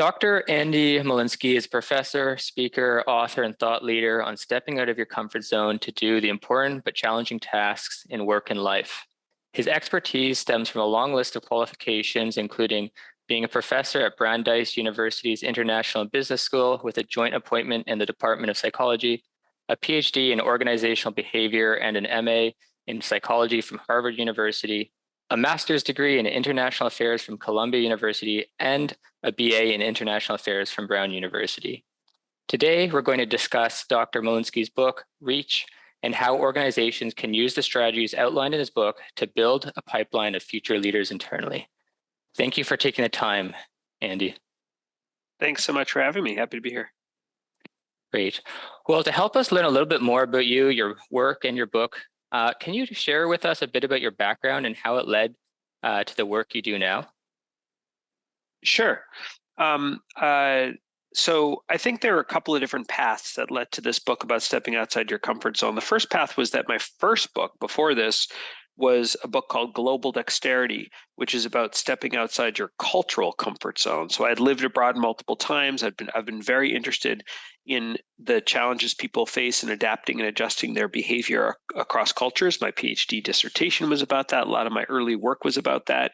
Dr. Andy Molinsky is a professor, speaker, author, and thought leader on stepping out of your comfort zone to do the important but challenging tasks in work and life. His expertise stems from a long list of qualifications, including being a professor at Brandeis University's International Business School with a joint appointment in the Department of Psychology, a PhD in organizational behavior, and an MA in psychology from Harvard University, a master's degree in international affairs from Columbia University, and a BA in international affairs from Brown University. Today, we're going to discuss Dr. Molinsky's book, Reach, and how organizations can use the strategies outlined in his book to build a pipeline of future leaders internally. Thank you for taking the time, Andy. Thanks so much for having me. Happy to be here. Great. Well, to help us learn a little bit more about you, your work, and your book, can you share with us a bit about your background and how it led to the work you do now? Sure. So I think there are a couple of different paths that led to this book about stepping outside your comfort zone. The first path was that my first book before this was a book called Global Dexterity, which is about stepping outside your cultural comfort zone. So I had lived abroad multiple times. I've been very interested in the challenges people face in adapting and adjusting their behavior across cultures. My PhD dissertation was about that. A lot of my early work was about that.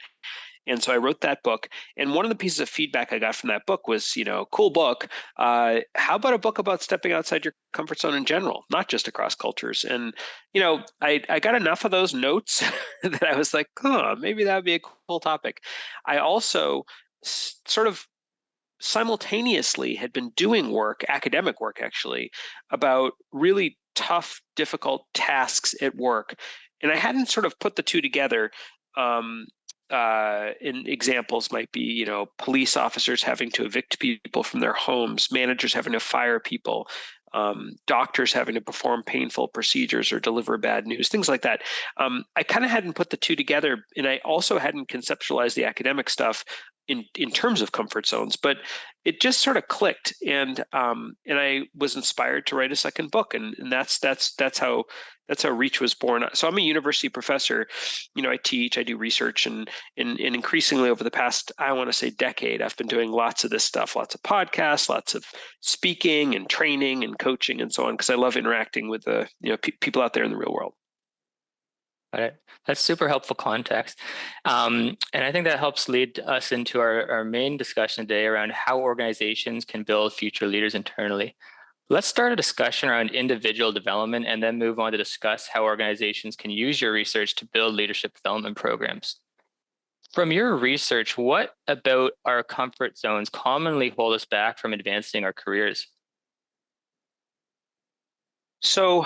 And so I wrote that book. And one of the pieces of feedback I got from that book was, cool book. How about a book about stepping outside your comfort zone in general, not just across cultures? And, I got enough of those notes that I was like, maybe that would be a cool topic. I also sort of simultaneously had been doing work, academic work actually, about really tough, difficult tasks at work. And I hadn't sort of put the two together. In examples might be, police officers having to evict people from their homes, managers having to fire people, doctors having to perform painful procedures or deliver bad news, things like that. I kind of hadn't put the two together, and I also hadn't conceptualized the academic stuff in terms of comfort zones, but it just sort of clicked, and I was inspired to write a second book, and that's how Reach was born. So I'm a university professor. I teach, I do research, and increasingly over the past, I want to say decade, I've been doing lots of this stuff, lots of podcasts, lots of speaking and training and coaching and so on, because I love interacting with the people out there in the real world. Got it. That's super helpful context. And I think that helps lead us into our main discussion today around how organizations can build future leaders internally. Let's start a discussion around individual development and then move on to discuss how organizations can use your research to build leadership development programs. From your research, what about our comfort zones commonly hold us back from advancing our careers? So,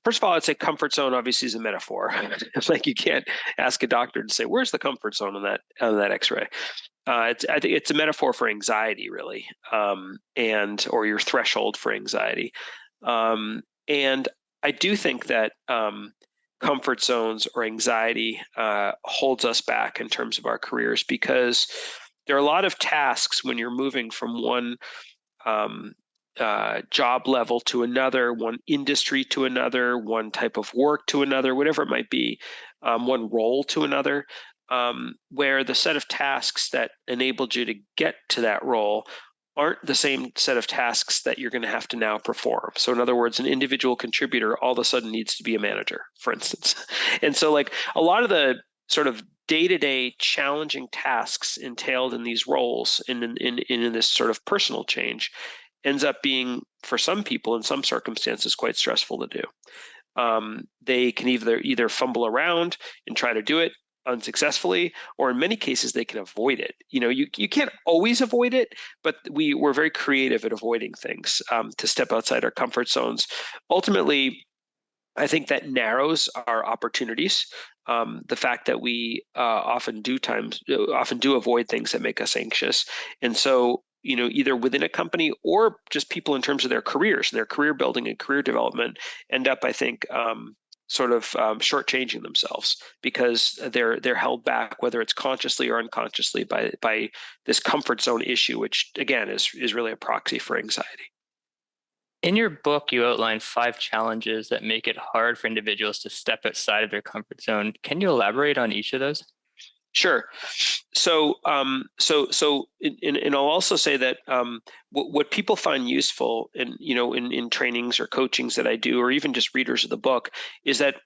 first of all, I'd say comfort zone obviously is a metaphor. It's like you can't ask a doctor to say, "Where's the comfort zone on that X-ray?" I think it's a metaphor for anxiety, really, or your threshold for anxiety. And I do think that comfort zones or anxiety holds us back in terms of our careers, because there are a lot of tasks when you're moving from one job level to another, one industry to another, one type of work to another, whatever it might be, one role to another, where the set of tasks that enabled you to get to that role aren't the same set of tasks that you're going to have to now perform. So in other words, an individual contributor all of a sudden needs to be a manager, for instance. And so like a lot of the sort of day-to-day challenging tasks entailed in these roles in this sort of personal change ends up being, for some people in some circumstances, quite stressful to do. They can either fumble around and try to do it unsuccessfully, or in many cases they can avoid it. You can't always avoid it, but we're very creative at avoiding things to step outside our comfort zones. Ultimately, I think that narrows our opportunities. The fact that we often do avoid things that make us anxious, and so either within a company or just people in terms of their careers, their career building and career development, end up, I think, shortchanging themselves because they're held back, whether it's consciously or unconsciously, by this comfort zone issue, which again is really a proxy for anxiety. In your book, you outline 5 challenges that make it hard for individuals to step outside of their comfort zone. Can you elaborate on each of those? Sure. And I'll also say that what people find useful in trainings or coachings that I do, or even just readers of the book, is that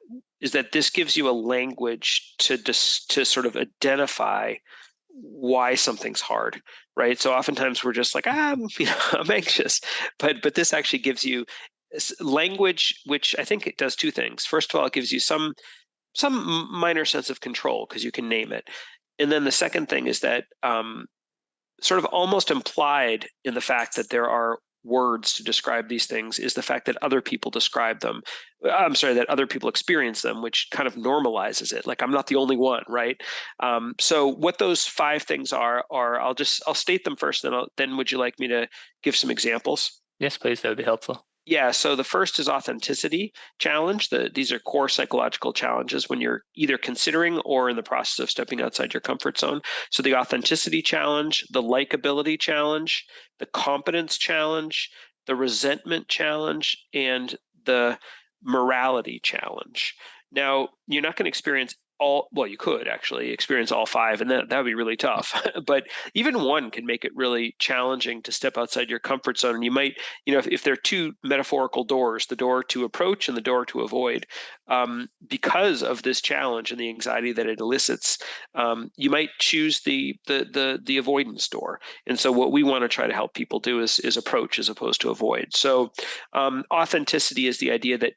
this gives you a language to sort of identify why something's hard, right? So oftentimes we're just like, I'm anxious, but this actually gives you language, which I think it does two things. First of all, it gives you some minor sense of control because you can name it. And then the second thing is that sort of almost implied in the fact that there are words to describe these things is the fact that other people describe them. I'm sorry, that other people experience them, which kind of normalizes it. Like I'm not the only one, right? So what those 5 things are I'll state them first, then would you like me to give some examples? Yes, please. That would be helpful. Yeah, so the first is authenticity challenge. These are core psychological challenges when you're either considering or in the process of stepping outside your comfort zone. So the authenticity challenge, the likability challenge, the competence challenge, the resentment challenge, and the morality challenge. Now, you're not going to experience you could actually experience all 5, and that would be really tough. But even one can make it really challenging to step outside your comfort zone. And you might, if there are 2 metaphorical doors, the door to approach and the door to avoid, because of this challenge and the anxiety that it elicits, you might choose the avoidance door. And so what we want to try to help people do is approach as opposed to avoid. So authenticity is the idea that,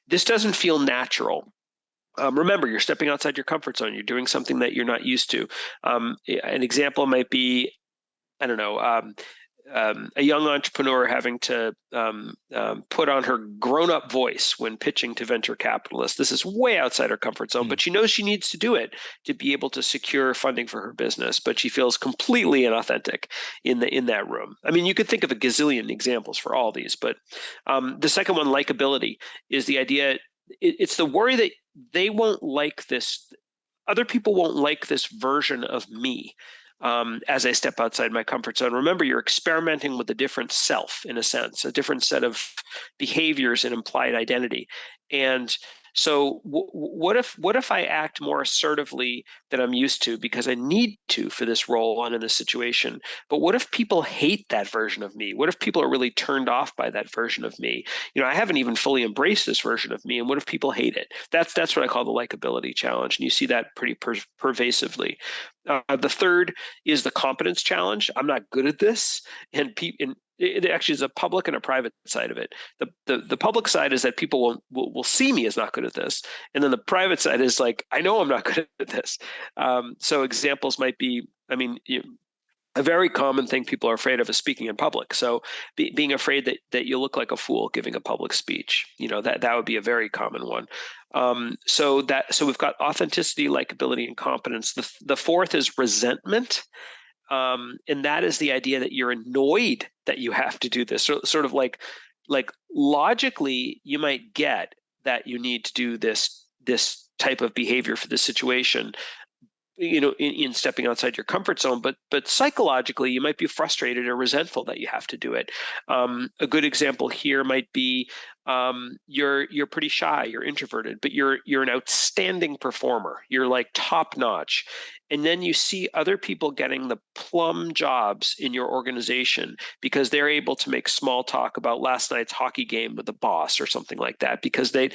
this doesn't feel natural. Remember, you're stepping outside your comfort zone. You're doing something that you're not used to. An example might be, I don't know, a young entrepreneur having to put on her grown-up voice when pitching to venture capitalists. This is way outside her comfort zone, but she knows she needs to do it to be able to secure funding for her business. But she feels completely inauthentic in that room. I mean, you could think of a gazillion examples for all these, but the second one, likability, is the idea. It's the worry that they won't like this. Other people won't like this version of me as I step outside my comfort zone. Remember, you're experimenting with a different self, in a sense, a different set of behaviors and implied identity. And so what if I act more assertively than I'm used to because I need to for this role and in this situation? But what if people hate that version of me? What if people are really turned off by that version of me? I haven't even fully embraced this version of me, and what if people hate it? That's what I call the likability challenge, and you see that pretty pervasively. The third is the competence challenge. I'm not good at this, and it actually is a public and a private side of it. The public side is that people will see me as not good at this, and then the private side is like, I know I'm not good at this. So examples might be, a very common thing people are afraid of is speaking in public. So being afraid that you look like a fool giving a public speech, that would be a very common one. So we've got authenticity, likability, and competence. The fourth is resentment. And that is the idea that you're annoyed that you have to do this. So, sort of like logically, you might get that you need to do this type of behavior for this situation, in stepping outside your comfort zone, but psychologically, you might be frustrated or resentful that you have to do it. A good example here might be you're pretty shy, you're introverted, but you're an outstanding performer. You're like top notch. And then you see other people getting the plum jobs in your organization because they're able to make small talk about last night's hockey game with the boss or something like that, because that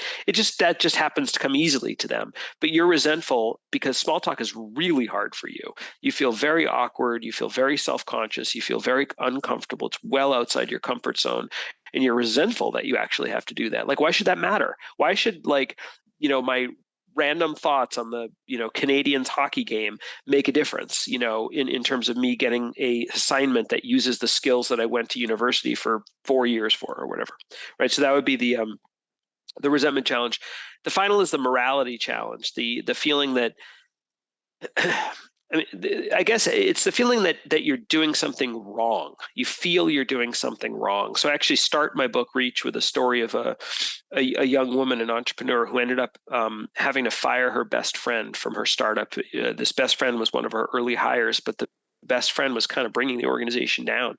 just happens to come easily to them. But you're resentful because small talk is really hard for you. You feel very awkward, you feel very self-conscious, you feel very uncomfortable. It's well outside your comfort zone. And you're resentful that you actually have to do that. Like, why should that matter? Why should my random thoughts on the Canadians hockey game make a difference in terms of me getting a assignment that uses the skills that I went to university for 4 years for, or whatever, right? So that would be the resentment challenge. The final is the morality challenge, the feeling that I guess it's the feeling that you're doing something wrong. You feel you're doing something wrong. So I actually start my book Reach with a story of a young woman, an entrepreneur, who ended up having to fire her best friend from her startup. This best friend was one of her early hires, but the best friend was kind of bringing the organization down.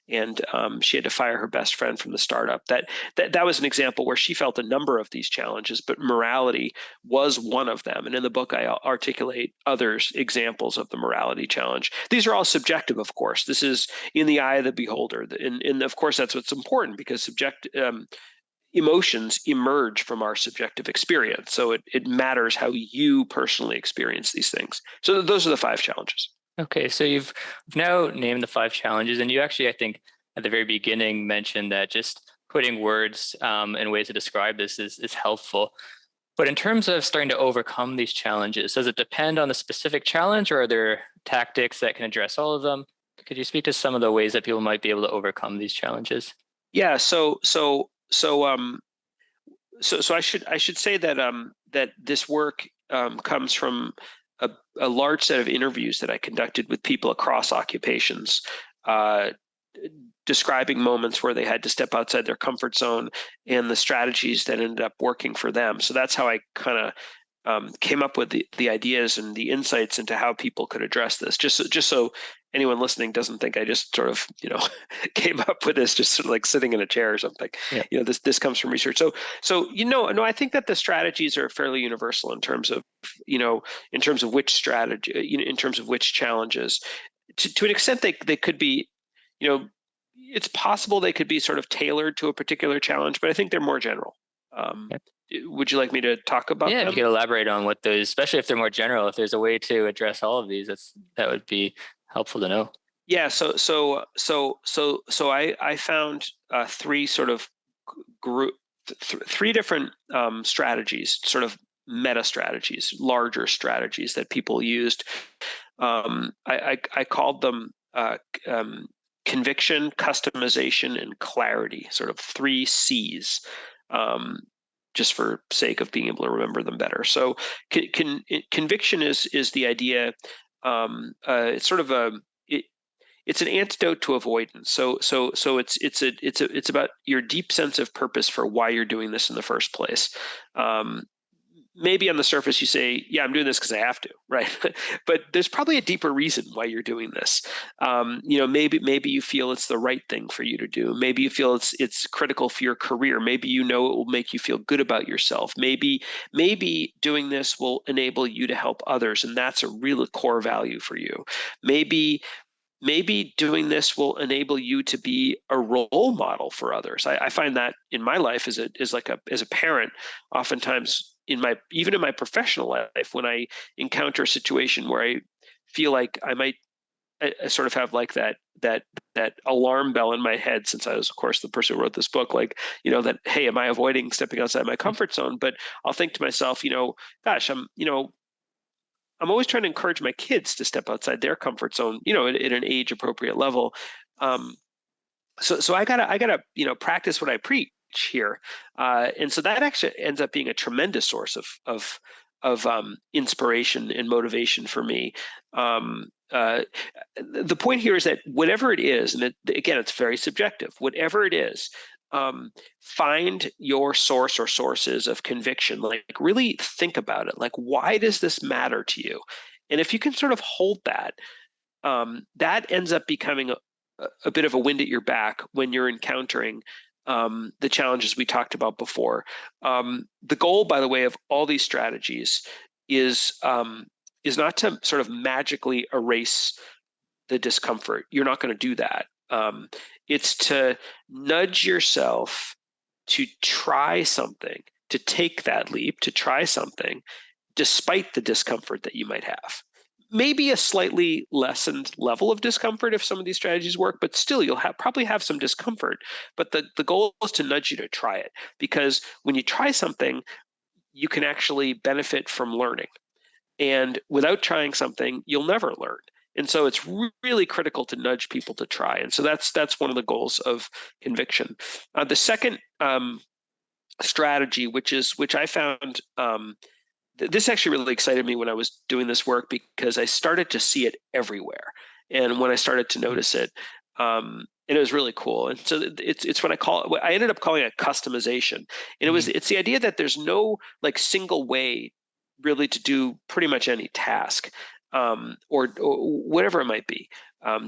and she had to fire her best friend from the startup. That was an example where she felt a number of these challenges, but morality was one of them. And in the book, I articulate others examples of the morality challenge. These are all subjective, of course. This is in the eye of the beholder, and of course that's what's important, because emotions emerge from our subjective experience. So it matters how you personally experience these things. So those are the 5 challenges. Okay, so you've now named the 5 challenges, and you actually, I think, at the very beginning mentioned that just putting words and ways to describe this is helpful. But in terms of starting to overcome these challenges, does it depend on the specific challenge, or are there tactics that can address all of them? Could you speak to some of the ways that people might be able to overcome these challenges? Yeah. So I should say that this work comes from a large set of interviews that I conducted with people across occupations, uh, describing moments where they had to step outside their comfort zone and the strategies that ended up working for them. So that's how I kind of came up with the ideas and the insights into how people could address this. Just so anyone listening doesn't think I just sort of came up with this just sort of like sitting in a chair or something. Yeah. This comes from research. So no, I think that the strategies are fairly universal in terms of which strategy, in terms of which challenges. To an extent, they could be, it's possible they could be sort of tailored to a particular challenge, but I think they're more general. Yeah. Would you like me to talk about Yeah, if them? you could elaborate on what those, especially if they're more general, if there's a way to address all of these, that would be helpful to know. Yeah. So I found 3 sort of group, 3 different strategies, sort of meta strategies, larger strategies that people used. I called them conviction, customization, and clarity, sort of 3 C's. Just for sake of being able to remember them better. So conviction is the idea. It's sort of it's an antidote to avoidance. So it's about your deep sense of purpose for why you're doing this in the first place. Maybe on the surface you say, yeah, I'm doing this because I have to, right? But there's probably a deeper reason why you're doing this. Maybe you feel it's the right thing for you to do. Maybe you feel it's critical for your career. Maybe it will make you feel good about yourself. Maybe doing this will enable you to help others, and that's a real core value for you. Maybe doing this will enable you to be a role model for others. I find that in my life as a parent, oftentimes even in my professional life, when I encounter a situation where I feel like I sort of have like that alarm bell in my head, since I was, of course, the person who wrote this book, that, hey, am I avoiding stepping outside my comfort zone? But I'll think to myself, gosh, I'm always trying to encourage my kids to step outside their comfort zone, at an age appropriate level. So I gotta practice what I preach here, and so that actually ends up being a tremendous source of inspiration and motivation for me. The point here is that whatever it is, and again, it's very subjective. Whatever it is, find your source or sources of conviction. Like really think about it. Like, why does this matter to you? And if you can sort of hold that, that ends up becoming a bit of a wind at your back when you're encountering the challenges we talked about before. The goal, by the way, of all these strategies is not to sort of magically erase the discomfort. You're not going to do that. It's to nudge yourself to try something, to take that leap, to try something, despite the discomfort that you might have. Maybe a slightly lessened level of discomfort if some of these strategies work, but still you'll probably have some discomfort. But the goal is to nudge you to try it, because when you try something, you can actually benefit from learning. And without trying something, you'll never learn. And so it's really critical to nudge people to try. And so that's one of the goals of conviction. The second strategy, which I found, this actually really excited me when I was doing this work, because I started to see it everywhere. And when I started to notice it, and it was really cool. And so it's what I ended up calling it customization. And it's the idea that there's no like single way really to do pretty much any task, or whatever it might be.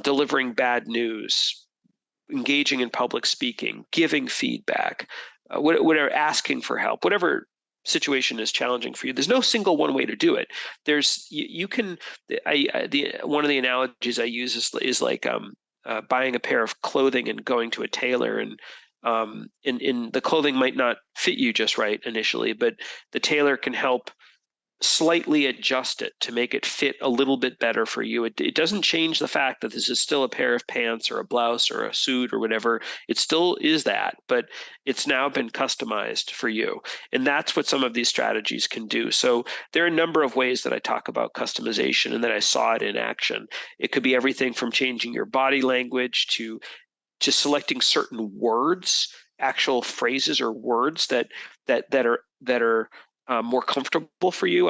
Delivering bad news, engaging in public speaking, giving feedback, whatever, asking for help, whatever situation is challenging for you. There's no single one way to do it. There's you can. One of the analogies I use is like buying a pair of clothing and going to a tailor, and in the clothing might not fit you just right initially, but the tailor can help slightly adjust it to make it fit a little bit better for you. It doesn't change the fact that this is still a pair of pants or a blouse or a suit or whatever. It still is that, but it's now been customized for you. And that's what some of these strategies can do. So there are a number of ways that I talk about customization and that I saw it in action. It could be everything from changing your body language to selecting certain words, actual phrases or words that are more comfortable for you.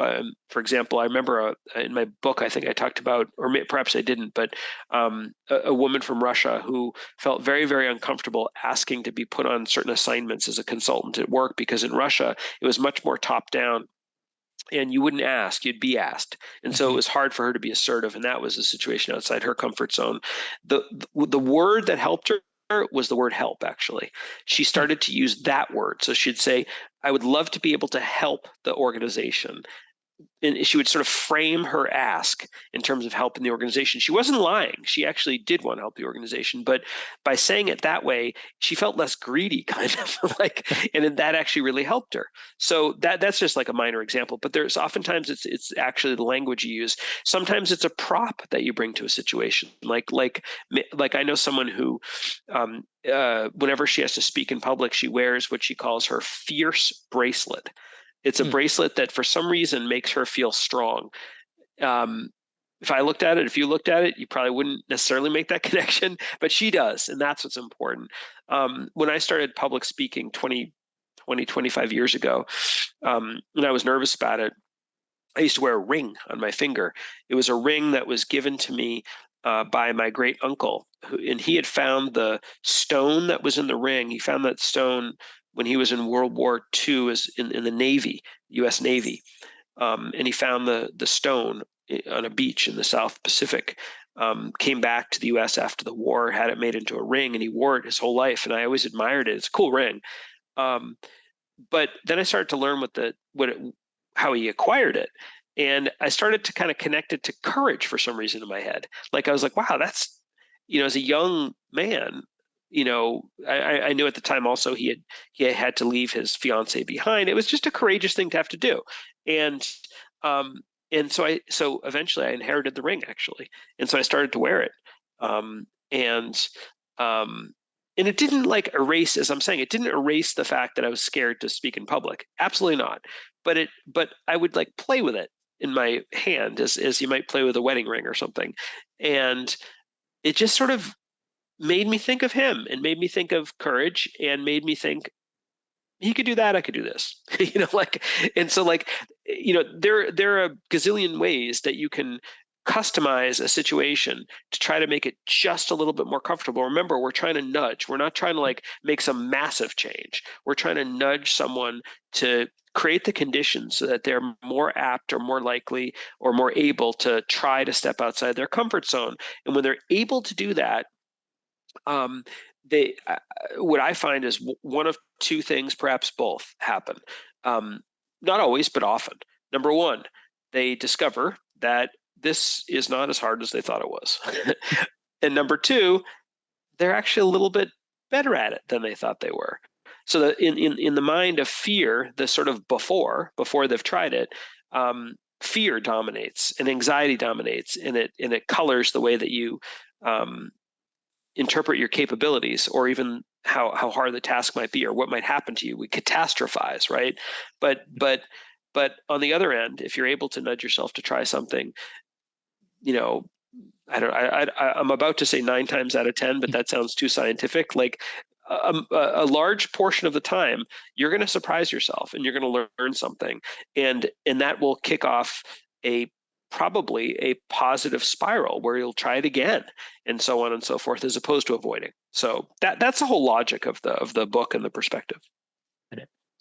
For example, I remember in my book, I think I talked about, or perhaps I didn't, but a woman from Russia who felt very, very uncomfortable asking to be put on certain assignments as a consultant at work, because in Russia, it was much more top down. And you wouldn't ask, you'd be asked. And so it was hard for her to be assertive. And that was a situation outside her comfort zone. The word that helped her was the word help, actually. She started to use that word. So she'd say, I would love to be able to help the organization. And she would sort of frame her ask in terms of helping the organization. She wasn't lying. She actually did want to help the organization, but by saying it that way, she felt less greedy, kind of and that actually really helped her. So that's just like a minor example, but there's oftentimes it's actually the language you use. Sometimes it's a prop that you bring to a situation. Like I know someone who, whenever she has to speak in public, she wears what she calls her fierce bracelet. It's a bracelet that for some reason makes her feel strong. If you looked at it, you probably wouldn't necessarily make that connection, but she does. And that's what's important. When I started public speaking 25 years ago, and I was nervous about it, I used to wear a ring on my finger. It was a ring that was given to me by my great uncle, and he had found the stone that was in the ring. He found that stone when he was in World War II, as in the Navy, U.S. Navy, and he found the stone on a beach in the South Pacific. Came back to the U.S. after the war, had it made into a ring, and he wore it his whole life. And I always admired it. It's a cool ring. But then I started to learn how he acquired it. And I started to kind of connect it to courage for some reason in my head. Like I was like, wow, that's, as a young man, I knew at the time also he had to leave his fiancée behind. It was just a courageous thing to have to do. And so eventually I inherited the ring, actually. And so I started to wear it. And it didn't erase, as I'm saying, it didn't erase the fact that I was scared to speak in public. Absolutely not. But I would play with it in my hand as you might play with a wedding ring or something. And it just sort of made me think of him and made me think of courage and made me think he could do that, I could do this. And so there are a gazillion ways that you can customize a situation to try to make it just a little bit more comfortable. Remember, we're trying to nudge. We're not trying to make some massive change. We're trying to nudge someone to create the conditions so that they're more apt or more likely or more able to try to step outside their comfort zone. And when they're able to do that, what I find is one of two things, perhaps both, happen. Not always, but often. Number one, they discover that this is not as hard as they thought it was. And number two, they're actually a little bit better at it than they thought they were. So that in the mind of fear, the sort of before they've tried it, fear dominates and anxiety dominates, and it colors the way that you interpret your capabilities, or even how hard the task might be, or what might happen to you. We catastrophize, right? But on the other end, if you're able to nudge yourself to try something, I'm about to say 9 times out of 10, but that sounds too scientific. A large portion of the time, you're going to surprise yourself and you're going to learn something, and that will kick off probably a positive spiral where you'll try it again, and so on and so forth, as opposed to avoiding. So that's the whole logic of the book and the perspective.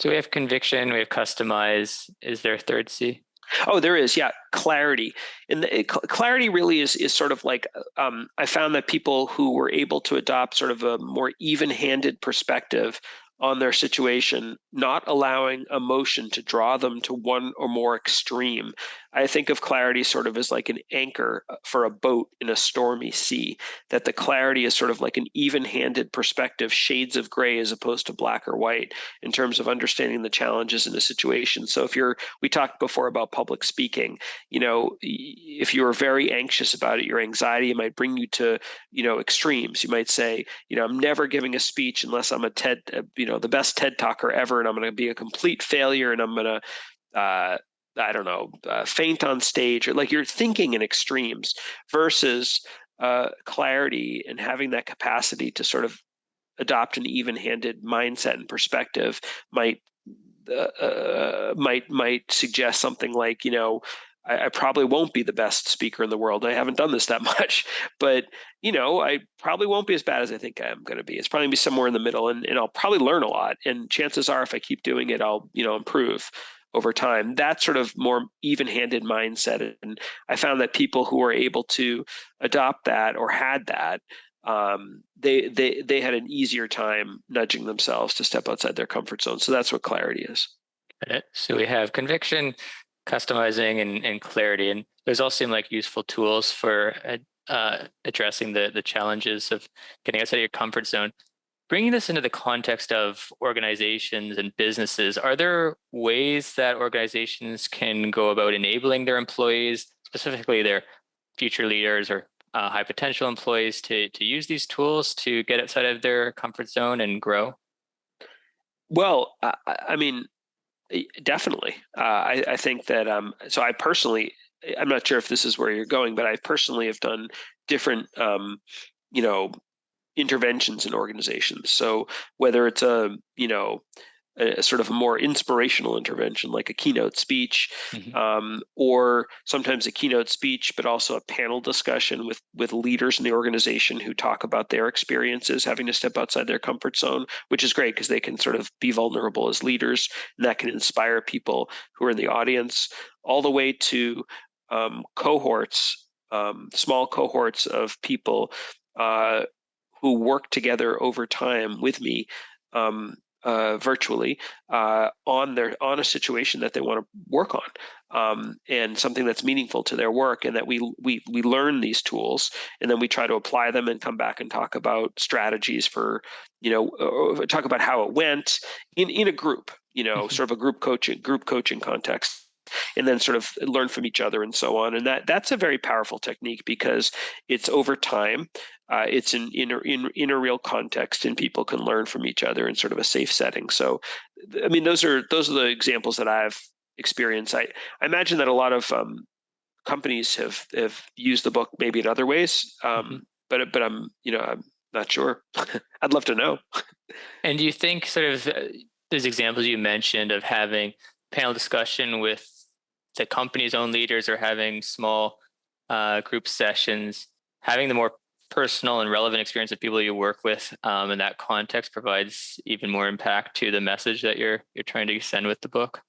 So we have conviction, we have customize. Is there a third C? Oh, there is, yeah, clarity. And clarity really is sort of like, I found that people who were able to adopt sort of a more even-handed perspective on their situation, not allowing emotion to draw them to one or more extreme. I think of clarity sort of as like an anchor for a boat in a stormy sea, that the clarity is sort of like an even-handed perspective, shades of gray as opposed to black or white, in terms of understanding the challenges in a situation. So we talked before about public speaking. If you are very anxious about it, your anxiety might bring you to, extremes. You might say, I'm never giving a speech unless I'm the best TED talker ever, and I'm going to be a complete failure, and I'm going to, I don't know, faint on stage, or like you're thinking in extremes versus clarity and having that capacity to sort of adopt an even-handed mindset and perspective might suggest something like, I probably won't be the best speaker in the world. I haven't done this that much, but I probably won't be as bad as I think I'm going to be. It's probably going to be somewhere in the middle, and I'll probably learn a lot. And chances are, if I keep doing it, I'll improve over time. That sort of more even-handed mindset, and I found that people who were able to adopt that or had that, they had an easier time nudging themselves to step outside their comfort zone. So that's what clarity is. Got it. So we have conviction, customizing, and clarity, and those all seem like useful tools for addressing the challenges of getting outside of your comfort zone. Bringing this into the context of organizations and businesses, are there ways that organizations can go about enabling their employees, specifically their future leaders or high potential employees, to use these tools to get outside of their comfort zone and grow? Well, I mean, definitely. I think that, so I personally, I'm not sure if this is where you're going, but I personally have done different, you know, interventions in organizations. So whether it's a sort of a more inspirational intervention, like a keynote speech, or sometimes a keynote speech, but also a panel discussion with leaders in the organization who talk about their experiences having to step outside their comfort zone, which is great because they can sort of be vulnerable as leaders, and that can inspire people who are in the audience, all the way to cohorts, small cohorts of people who work together over time with me, virtually, on a situation that they want to work on, and something that's meaningful to their work, and that we learn these tools, and then we try to apply them and come back and talk about strategies for, talk about how it went in a group, sort of a group coaching context, and then sort of learn from each other and so on. And that's a very powerful technique because it's over time. It's in a real context, and people can learn from each other in sort of a safe setting. So, I mean, those are the examples that I've experienced. I imagine that a lot of companies have used the book maybe in other ways, but I'm not sure. I'd love to know. And do you think sort of those examples you mentioned of having panel discussion with the company's own leaders, or having small group sessions, having the more personal and relevant experience of people you work with in that context provides even more impact to the message that you're trying to send with the book?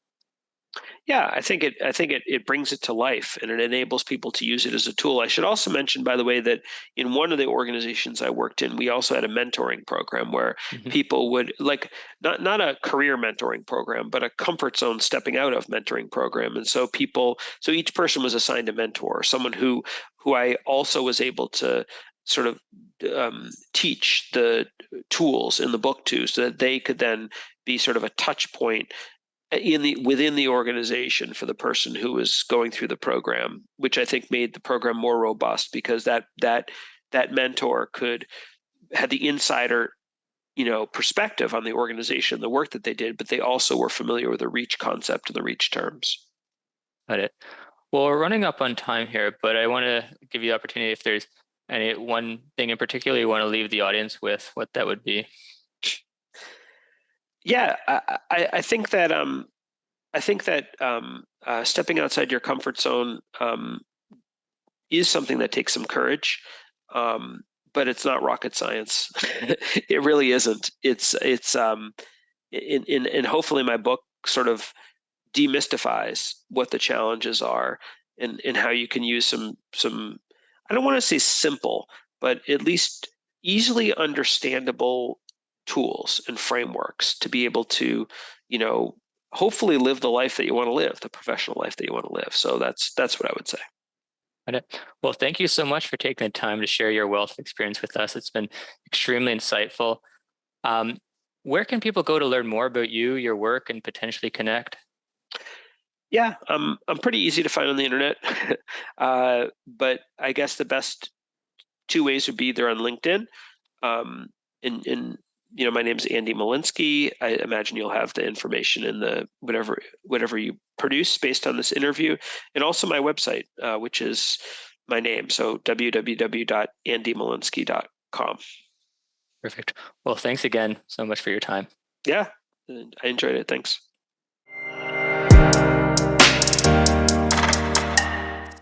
Yeah, I think it brings it to life, and it enables people to use it as a tool. I should also mention, by the way, that in one of the organizations I worked in, we also had a mentoring program where people would, like, not a career mentoring program, but a comfort zone stepping out of mentoring program. And so each person was assigned a mentor, someone who I also was able to sort of teach the tools in the book to, so that they could then be sort of a touch point within the organization for the person who was going through the program, which I think made the program more robust, because that mentor had the insider perspective on the organization, the work that they did, but they also were familiar with the reach concept and the reach terms. Got it. Well, we're running up on time here, but I want to give you the opportunity, if there's any one thing in particular you want to leave the audience with, what that would be. Yeah, I think that stepping outside your comfort zone is something that takes some courage, but it's not rocket science. It really isn't. It's and hopefully my book sort of demystifies what the challenges are, and how you can use some I don't want to say simple, but at least easily understandable tools and frameworks to be able to, you know, hopefully live the life that you want to live, the professional life that you want to live. So that's what I would say. Got it. Well, thank you so much for taking the time to share your wealth of experience with us. It's been extremely insightful. Um, where can people go to learn more about you, your work, and potentially connect? Yeah, I'm pretty easy to find on the internet, but I guess the best two ways would be either on LinkedIn. Um, and you know, my name's Andy Molinsky. I imagine you'll have the information in the whatever you produce based on this interview, and also my website, which is my name, so www.andymolinsky.com. Perfect. Well, thanks again so much for your time. Yeah, I enjoyed it. Thanks.